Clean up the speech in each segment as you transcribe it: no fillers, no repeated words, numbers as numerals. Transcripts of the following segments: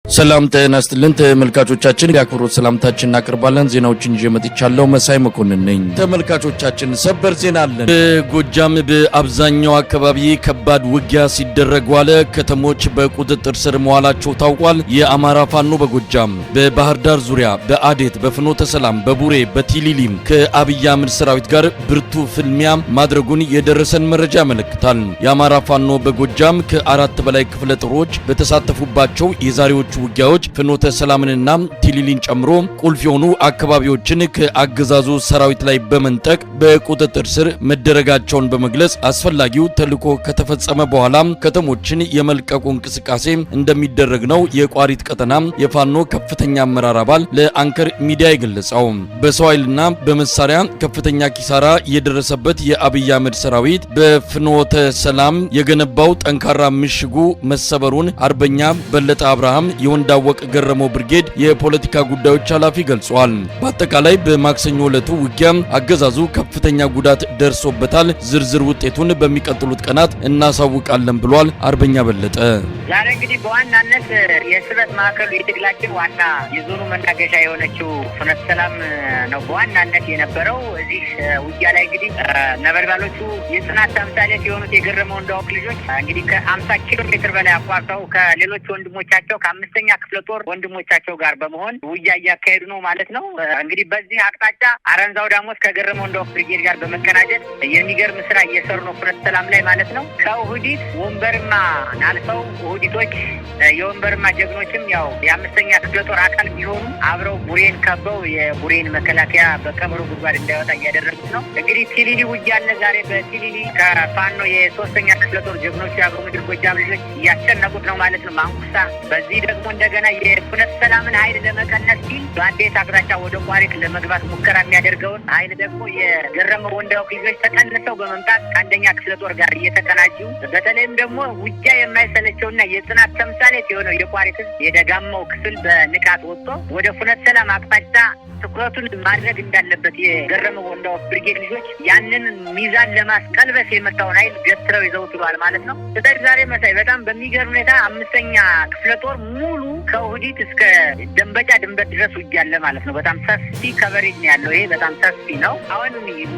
ሰላም ጤና ይስጥልን ተመልካቾቻችን ያክብሮት ሰላምታችንን እናቀርባለን። ዜናዎችን ይዤ መጥቻለሁ። መሳይ መኮንን ነኝ። ተመልካቾቻችን ሰበር ዜና አለን። በጎጃም በአብዛኛው አካባቢ ከባድ ውጊያ ሲደረግ ዋለ። ከተሞች በቁጥጥር ስር መዋላቸው ታውቋል። የአማራ ፋኖ በጎጃም በባህር ዳር ዙሪያ በአዴት በፍኖተ ሰላም በቡሬ በቲሊሊም ከአብይ አህመድ ሰራዊት ጋር ብርቱ ፍልሚያ ማድረጉን የደረሰን መረጃ ያመለክታል። የአማራ ፋኖ በጎጃም ከ4 በላይ ክፍለ ጦሮች በተሳተፉባቸው የዛሬዎቹ ውጊያዎች ፍኖተ ሰላምንና ቲሊሊን ጨምሮ ቁልፍ የሆኑ አካባቢዎችን ከአገዛዙ ሰራዊት ላይ በመንጠቅ በቁጥጥር ስር መደረጋቸውን በመግለጽ አስፈላጊው ተልዕኮ ከተፈጸመ በኋላ ከተሞችን የመልቀቁ እንቅስቃሴ እንደሚደረግ ነው የቋሪት ቀጠና የፋኖ ከፍተኛ አመራር አባል ለአንከር ሚዲያ የገለጸው። በሰው ኃይልና በመሳሪያ ከፍተኛ ኪሳራ የደረሰበት የአብይ አህመድ ሰራዊት በፍኖተ ሰላም የገነባው ጠንካራ ምሽጉ መሰበሩን አርበኛ በለጠ አብርሃም የወንዳወቅ ገረመው ብርጌድ የፖለቲካ ጉዳዮች ኃላፊ ገልጿል። በአጠቃላይ በማክሰኞ ዕለቱ ውጊያ አገዛዙ ከፍተኛ ጉዳት ደርሶበታል። ዝርዝር ውጤቱን በሚቀጥሉት ቀናት እናሳውቃለን ብሏል አርበኛ በለጠ። ዛሬ እንግዲህ በዋናነት የስበት ማዕከሉ የትግላችን ዋና የዞኑ መናገሻ የሆነችው ፍኖተ ሰላም ነው በዋናነት የነበረው። እዚህ ውጊያ ላይ እንግዲህ ነበልባሎቹ የጽናት ተምሳሌት የሆኑት የገረመው እንዳውቅ ልጆች እንግዲህ ከ50 ኪሎ ሜትር በላይ አቋርጠው ከሌሎች ወንድሞቻቸው ከ5ኛ ክፍለ ጦር ወንድሞቻቸው ጋር በመሆን ውጊያ እያካሄዱ ነው ማለት ነው። እንግዲህ በዚህ አቅጣጫ አረንዛው ዳሞት ከገረመው እንዳውቅ ብርጌድ ጋር በመቀናጀት የሚገርም ስራ እየሰሩ ነው ፍኖተ ሰላም ላይ ማለት ነው። ከውህዲት ወንበርማ አልፈው ውህዲቶች የወንበርማ ጀግኖችም ያው የ5ኛ ክፍለ ጦር አካል ቢሆኑ አብረው ቡሬን ከበው የቡሬን መከላከያ በቀበሮ ጉድጓድ እንዳይወጣ እያደረጉት ነው። እንግዲህ ቲሊሊ ውጊያ አለ ዛሬ በቲሊሊ ከፋኖ የ3ኛ ክፍለ ጦር ጀግኖች የአገው ምድር ጎጃም ልጆች እያስጨነቁት ነው ማለት ነው ማንኩሳ። በዚህ ደግሞ እንደገና የፍኖተ ሰላምን ኃይል ለመቀነስ ሲል በአዴት አቅጣጫ ወደ ቋሪት ለመግባት ሙከራ የሚያደርገውን ኃይል ደግሞ የገረመው ወንዳውቅ ልጆች ተቀንሰው በመምጣት ከ1ኛ ክፍለ ጦር ጋር እየተቀናጁ በተለይም ደግሞ ውጊያ የማይሰለቸውና የጽናት ተምሳሌት የሆነው የቋሪት የደጋማው ክፍል በንቃት ወጥቶ ወደ ፍኖተ ሰላም አቅጣጫ ትኩረቱን ማድረግ እንዳለበት የገረመው ወንዳውቅ ብርጌድ ልጆች ያንን ሚዛን ለማስቀልበስ የመጣውን ኃይል ገትረው ይዘውትሏል ማለት ነው። ስለዚህ ዛሬ መሳይ በጣም በሚገርም ሁኔታ 5ኛ ክፍለ ጦር ሙሉ ከውህዲት እስከ ደንበጫ ድንበር ድረስ ውጊያ አለ ማለት ነው። በጣም ሰፊ ከቨሬጅ ነው ያለው። ይሄ በጣም ሰፊ ነው። አሁን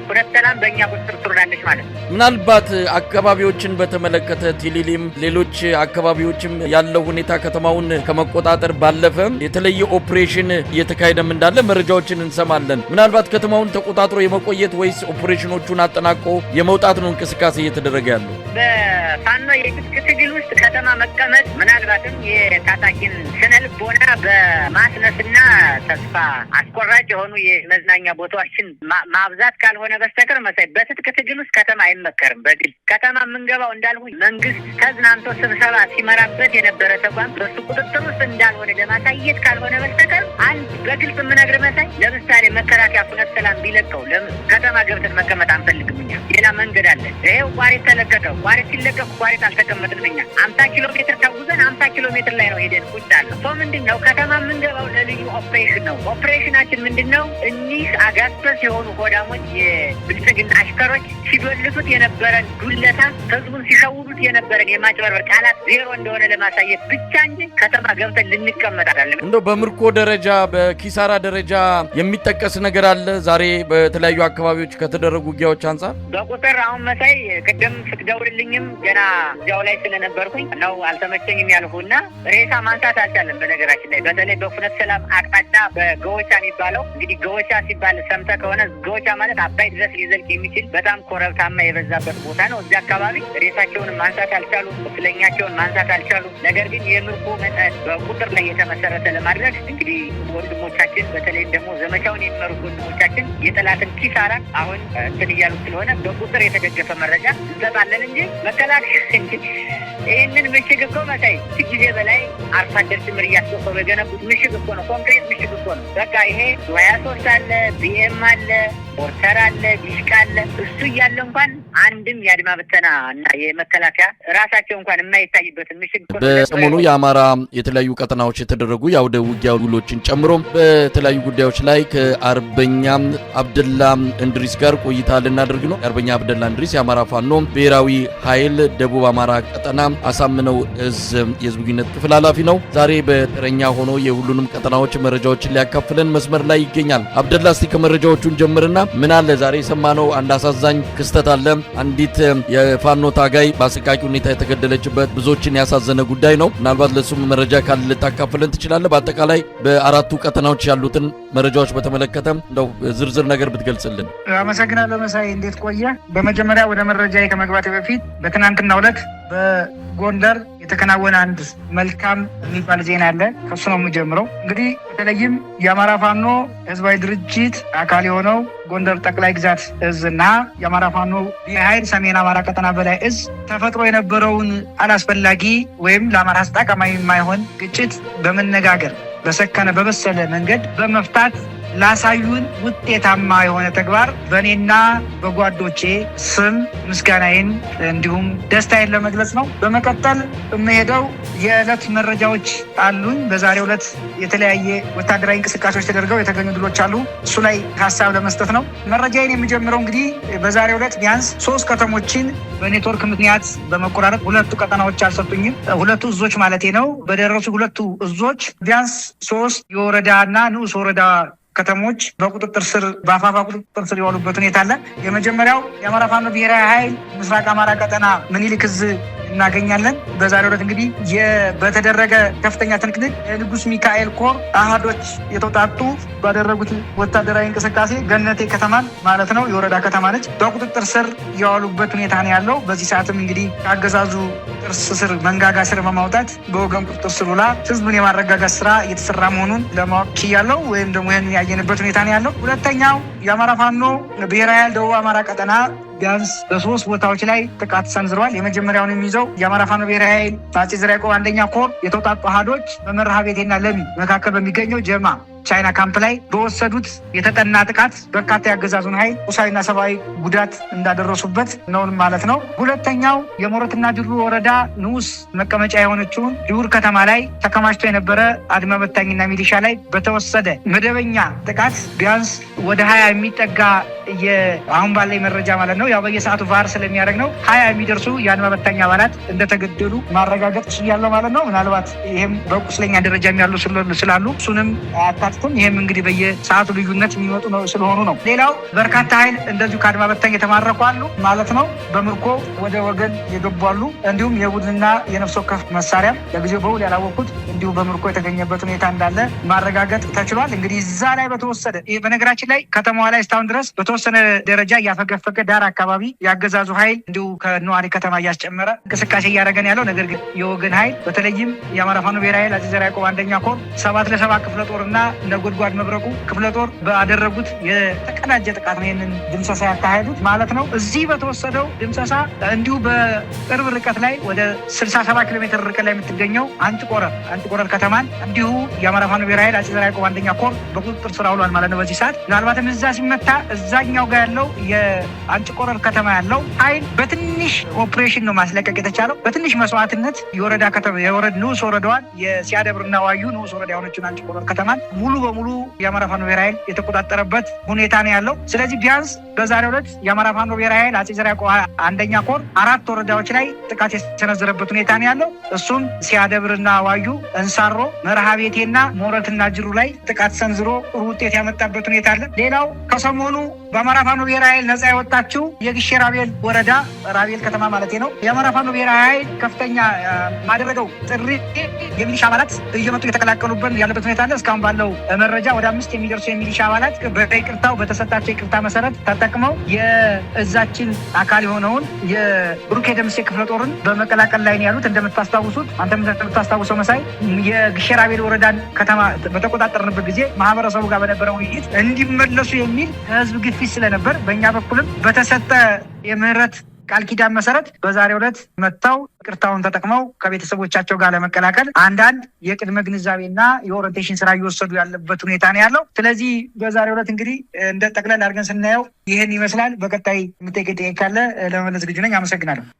ፍኖተ ሰላም በእኛ ቁጥጥር ስር ውላለች ማለት ነው። ምናልባት አካባቢዎችን በተመለከተ ቲሊሊም ሌሎች አካባቢዎችም ያለው ሁኔታ ከተማውን ከመቆጣጠር ባለፈ የተለየ ኦፕሬሽን እየተካሄደም እንዳለ መረጃዎችን እንሰማለን። ምናልባት ከተማውን ተቆጣጥሮ የመቆየት ወይስ ኦፕሬሽኖቹን አጠናቆ የመውጣት ነው እንቅስቃሴ እየተደረገ ያለው? በፋኖ የትጥቅ ትግል ውስጥ ከተማ መቀመጥ ምናልባትም የታጣቂን ስነልቦና በማስነስና ተስፋ አስቆራጭ የሆኑ የመዝናኛ ቦታዎችን ማብዛት ካልሆነ በስተቀር መሳይ በትጥቅ ትግል ውስጥ ከተማ አይመከርም። በግል ከተማ የምንገባው እንዳልሁ መንግስት ተዝናንቶ ስብሰባ ሲመራበት የነበረ ተቋም በሱ ቁጥጥር ውስጥ እንዳልሆነ ለማሳየት ካልሆነ በስተቀር አንድ በግልጽ የምነግር መሳይ ለምሳሌ መከላከያ ፍኖተ ሰላም ቢለቀው ከተማ ገብተን መቀመጥ አንፈልግም እኛ። ሌላ መንገድ አለ። ይሄው ቋሪት ተለቀቀው። ቋሪት ሲለቀቅ ቋሪት አልተቀመጥንም እኛ። 50 ኪሎ ሜትር ተጉዘን 50 ኪሎ ሜትር ላይ ነው ሄደን ቁጭ አለ። ምንድነው ከተማ የምንገባው ለልዩ ኦፕሬሽን ነው። ኦፕሬሽናችን ምንድነው? እኒህ አጋስበስ የሆኑ ሆዳሞች የብልጽግና አሽከሮች ሲዶልቱት የነበረን ዱለታ ህዝቡን ሲሸውዱት የነበረን የማጭበርበር ቃላት ዜሮ እንደሆነ ለማሳየት ብቻ እንጂ ከተማ ገብተን ልንቀመጥ አይደለም። እንደው በምርኮ ደረጃ በኪሳራ ደረጃ የሚጠቀስ ነገር አለ ዛሬ በተለያዩ አካባቢዎች ከተደረጉ ውጊያዎች አንፃር? በቁጥር አሁን መሳይ ቅድም ስትደውልልኝም ገና እዚያው ላይ ስለነበርኩኝ ነው አልተመቸኝም ያልሁና ሬሳ ማንሳት አልቻለም። በነገራችን ላይ በተለይ በፍኖተ ሰላም አቅጣጫ በገወቻ የሚባለው እንግዲህ ገወቻ ሲባል ሰምተህ ከሆነ ገወቻ ማለት አባይ ድረስ ሊዘልቅ የሚችል በጣም ኮረብታማ የበዛበት ቦታ ነው። እዚያ አካባቢ ሬሳቸውን ማንሳት አልቻሉ፣ ቁስለኛቸውን ማንሳት አልቻሉ። ነገር ግን የምርኮ መጠን በቁጥር ላይ የተመሰረተ ለማድረግ እንግዲህ ወንድሞቻችን በተለይም ደግሞ ዘመቻውን የሚመሩት ወንድሞቻችን የጠላትን ኪሳራ አሁን እንትን እያሉ ስለሆነ በቁጥር የተደገፈ መረጃ እንሰጣለን እንጂ መከላከያ ይህንን ምሽግ እኮ መሳይ ጊዜ በላይ አርሶ አደር ጭምር እያስቆፈሩ የገነቡት ምሽግ እኮ ነው። ኮንክሪት ምሽግ እኮ ነው። በቃ ይሄ 23 አለ፣ ቢኤም አለ፣ ሞርተር አለ፣ ዲሽቃ አለ። እሱ እያለ እንኳን አንድም የአድማ ብተና እና የመከላከያ ራሳቸው እንኳን የማይታይበት ምሽግ በሰሞኑ የአማራ የተለያዩ ቀጠናዎች የተደረጉ የአውደ ውጊያ ውሎችን ጨምሮ በተለያዩ ጉዳዮች ላይ ከአርበኛ አብደላ እንድሪስ ጋር ቆይታ ልናደርግ ነው። የአርበኛ አብደላ እንድሪስ የአማራ ፋኖ ብሔራዊ ኃይል ደቡብ አማራ ቀጠና አሳምነው እዝ የህዝብ ግንኙነት ክፍል ኃላፊ ነው። ዛሬ በተረኛ ሆኖ የሁሉንም ቀጠናዎች መረጃዎችን ሊያካፍለን መስመር ላይ ይገኛል። አብደላ እስቲ ከመረጃዎቹን ጀምርና ምን አለ ዛሬ የሰማነው አንድ አሳዛኝ ክስተት አለ። አንዲት የፋኖ ታጋይ በአሰቃቂ ሁኔታ የተገደለችበት ብዙዎችን ያሳዘነ ጉዳይ ነው። ምናልባት ለሱም መረጃ ካለ ልታካፍለን ትችላለህ? በአጠቃላይ በአራቱ ቀጠናዎች ያሉትን መረጃዎች በተመለከተ እንደው ዝርዝር ነገር ብትገልጽልን። አመሰግናለሁ መሳይ፣ እንዴት ቆየ? በመጀመሪያ ወደ መረጃ ከመግባቴ በፊት በትናንትናው ዕለት በጎንደር የተከናወነ አንድ መልካም የሚባል ዜና አለ። ከሱ ነው የምጀምረው። እንግዲህ በተለይም የአማራ ፋኖ ህዝባዊ ድርጅት አካል የሆነው ጎንደር ጠቅላይ ግዛት እዝ እና የአማራ ፋኖ ኃይል ሰሜን አማራ ቀጠና በላይ እዝ ተፈጥሮ የነበረውን አላስፈላጊ ወይም ለአማራ ህዝብ ጠቃሚ የማይሆን ግጭት በመነጋገር በሰከነ በበሰለ መንገድ በመፍታት ላሳዩን ውጤታማ የሆነ ተግባር በእኔና በጓዶቼ ስም ምስጋናዬን እንዲሁም ደስታዬን ለመግለጽ ነው። በመቀጠል የምሄደው የዕለት መረጃዎች አሉኝ። በዛሬው ዕለት የተለያየ ወታደራዊ እንቅስቃሴዎች ተደርገው የተገኙ ድሎች አሉ። እሱ ላይ ሀሳብ ለመስጠት ነው። መረጃዬን የሚጀምረው እንግዲህ በዛሬው ዕለት ቢያንስ 3 ከተሞችን በኔትወርክ ምክንያት በመቆራረጥ 2 ቀጠናዎች አልሰጡኝም። 2 እዞች ማለቴ ነው። በደረሱ 2 እዞች ቢያንስ 3 የወረዳና ንዑስ ወረዳ ከተሞች በቁጥጥር ስር በአፋፋ ቁጥጥር ስር የዋሉበት ሁኔታ አለ። የመጀመሪያው የአማራ ፋኖ ብሔራዊ ኃይል ምስራቅ አማራ ቀጠና ምኒልክ እዝ እናገኛለን። በዛሬው ዕለት እንግዲህ በተደረገ ከፍተኛ ትንቅንቅ የንጉስ ሚካኤል ኮር አሃዶች የተውጣጡ ባደረጉት ወታደራዊ እንቅስቃሴ ገነቴ ከተማን ማለት ነው የወረዳ ከተማ ነች በቁጥጥር ስር የዋሉበት ሁኔታ ነው ያለው። በዚህ ሰዓትም እንግዲህ ከአገዛዙ ጥርስ ስር መንጋጋ ስር በማውጣት በወገን ቁጥጥር ስር ውላ ህዝቡን የማረጋጋት ስራ እየተሰራ መሆኑን ለማወቅ ችያለሁ። ወይም ደግሞ ይህን ያየንበት ሁኔታ ነው ያለው። ሁለተኛው የአማራ ፋኖ ብሔራዊ ኃይል ደቡብ አማራ ቀጠና ቢያንስ በ3 ቦታዎች ላይ ጥቃት ሰንዝረዋል። የመጀመሪያውን የሚይዘው የአማራ ፋኖ ብሔራዊ ኃይል አፄ ዘርዓ ያዕቆብ 1ኛ ኮር የተውጣጡ አሃዶች በመርሃ ቤቴና ለሚ መካከል በሚገኘው ጀማ ቻይና ካምፕ ላይ በወሰዱት የተጠና ጥቃት በርካታ ያገዛዙን ኃይል ቁሳዊና ሰብአዊ ጉዳት እንዳደረሱበት ነው ማለት ነው። ሁለተኛው የሞረትና ድሩ ወረዳ ንዑስ መቀመጫ የሆነችውን ድውር ከተማ ላይ ተከማችቶ የነበረ አድማ በታኝና ሚሊሻ ላይ በተወሰደ መደበኛ ጥቃት ቢያንስ ወደ 20 የሚጠጋ አሁን ባለኝ መረጃ ማለት ነው ያው በየሰዓቱ ቫር ስለሚያደርግ ነው 20 የሚደርሱ የአድማ በታኝ አባላት እንደተገደሉ ማረጋገጥ ችያለሁ ማለት ነው። ምናልባት ይሄም በቁስለኛ ደረጃ ያሉ ስላሉ እሱንም ይሄም እንግዲህ በየሰዓቱ ልዩነት የሚመጡ ነው ስለሆኑ ነው። ሌላው በርካታ ኃይል እንደዚሁ ከአድማ በታኝ የተማረኩ አሉ ማለት ነው። በምርኮ ወደ ወገን የገቡ አሉ። እንዲሁም የቡድንና የነፍስ ወከፍ መሳሪያ ለጊዜው በውል ያላወቁት እንዲሁ በምርኮ የተገኘበት ሁኔታ እንዳለ ማረጋገጥ ተችሏል። እንግዲህ እዛ ላይ በተወሰደ በነገራችን ላይ ከተማዋ ላይ እስካሁን ድረስ በተወሰነ ደረጃ እያፈገፈገ ዳር አካባቢ ያገዛዙ ኃይል እንዲሁ ከነዋሪ ከተማ እያስጨመረ እንቅስቃሴ እያደረገን ያለው ነገር ግን የወገን ኃይል በተለይም የአማራ ፋኖ ብሔራዊ ኃይል አፄ ዘርዓ ያዕቆብ 1ኛ ኮር 7 ለ7 ክፍለ ጦርና ነጎድጓድ መብረቁ ክፍለ ጦር ባደረጉት የተቀናጀ ጥቃት ነው ይህንን ድምሰሳ ያካሄዱት ማለት ነው። እዚህ በተወሰደው ድምሰሳ እንዲሁ በቅርብ ርቀት ላይ ወደ 67 ኪሎ ሜትር ርቀት ላይ የምትገኘው አንጭቆረር ከተማን እንዲሁ የአማራ ፋኖ ብሔራዊ ኃይል አፄ ዘርዓ ያዕቆብ 1ኛ ኮር በቁጥጥር ስር አውሏል ማለት ነው። በዚህ ሰዓት ምናልባትም እዛ ሲመታ እዛኛው ጋር ያለው የአንጭቆረር ከተማ ያለው ኃይል በትንሽ ኦፕሬሽን ነው ማስለቀቅ የተቻለው። በትንሽ መስዋዕትነት የወረዳ ከተማ ንዑስ ወረዳዋን የሲያደብርና ዋዩ ንዑስ ወረዳ የሆነችን አንጭቆረር ከተማን ሙሉ በሙሉ የአማራ ፋኖ ብሔራዊ ኃይል የተቆጣጠረበት ሁኔታ ነው ያለው። ስለዚህ ቢያንስ በዛሬው ዕለት የአማራ ፋኖ ብሔራዊ ኃይል አፄ ዘርዓ ያዕቆብ 1ኛ ኮር 4 ወረዳዎች ላይ ጥቃት የተሰነዘረበት ሁኔታ ነው ያለው። እሱም ሲያደብርና ዋዩ፣ እንሳሮ፣ መርሃ ቤቴና ሞረትና ጅሩ ላይ ጥቃት ሰንዝሮ ጥሩ ውጤት ያመጣበት ሁኔታ አለ። ሌላው ከሰሞኑ በአማራ ፋኖ ብሔራዊ ኃይል ነጻ የወጣችው የግሼ ራቤል ወረዳ ራቤል ከተማ ማለት ነው የአማራ ፋኖ ብሔራዊ ኃይል ከፍተኛ ማደረገው ጥሪ የሚሊሻ አባላት እየመጡ የተቀላቀሉበት ያለበት ሁኔታ አለ። እስካሁን ባለው መረጃ ወደ 5 የሚደርሱ የሚሊሻ አባላት በይቅርታው በተሰጣቸው ይቅርታ መሰረት ተጠቅመው የእዛችን አካል የሆነውን የብሩኬ ደምሴ ክፍለ ጦርን በመቀላቀል ላይ ነው ያሉት። እንደምታስታውሱት አንተም እንደምታስታውሰው መሳይ የግሼ ራቤል ወረዳን ከተማ በተቆጣጠርንበት ጊዜ ማህበረሰቡ ጋር በነበረው ውይይት እንዲመለሱ የሚል ህዝብ ግፊት ስለነበር በእኛ በኩልም በተሰጠ የምህረት ቃል ኪዳን መሰረት በዛሬው ዕለት መጥተው ይቅርታውን ተጠቅመው ከቤተሰቦቻቸው ጋር ለመቀላቀል አንዳንድ የቅድመ ግንዛቤና የኦሪንቴሽን ስራ እየወሰዱ ያለበት ሁኔታ ነው ያለው። ስለዚህ በዛሬው ዕለት እንግዲህ እንደ ጠቅላላ አድርገን ስናየው ይህን ይመስላል። በቀጣይ የምጠይቅ ጥያቄ ካለ ለመመለስ ዝግጁ ነኝ። አመሰግናለሁ።